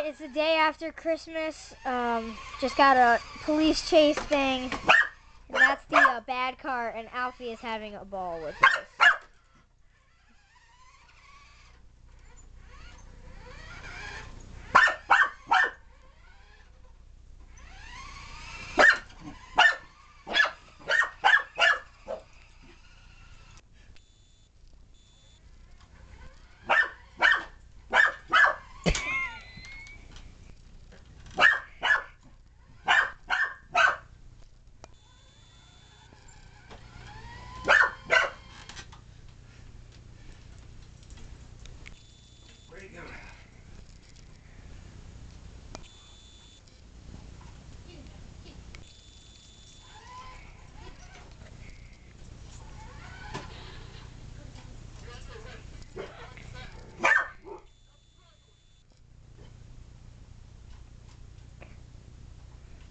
Alright, it's the day after Christmas. Just got a police chase thing. And that's the bad car, and Alphie is having a ball with this.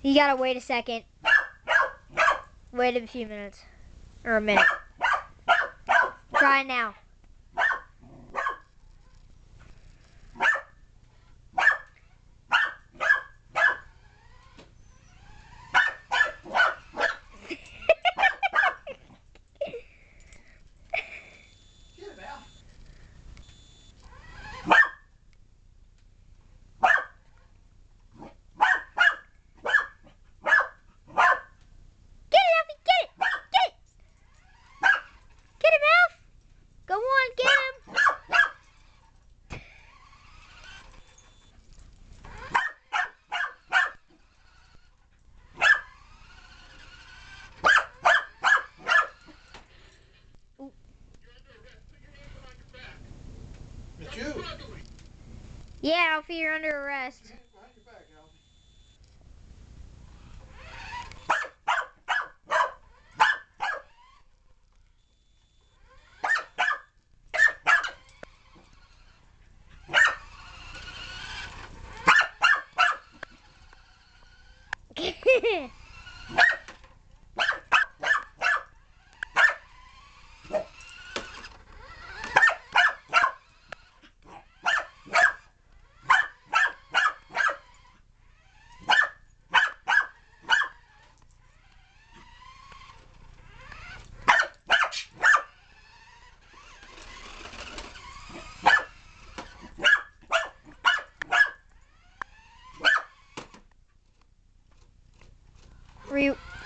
You gotta wait a second. Wait a few minutes. Or a minute. Try now. It's you. Yeah, Alphie, you're under arrest. Behind your back, Alphie.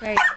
There you go.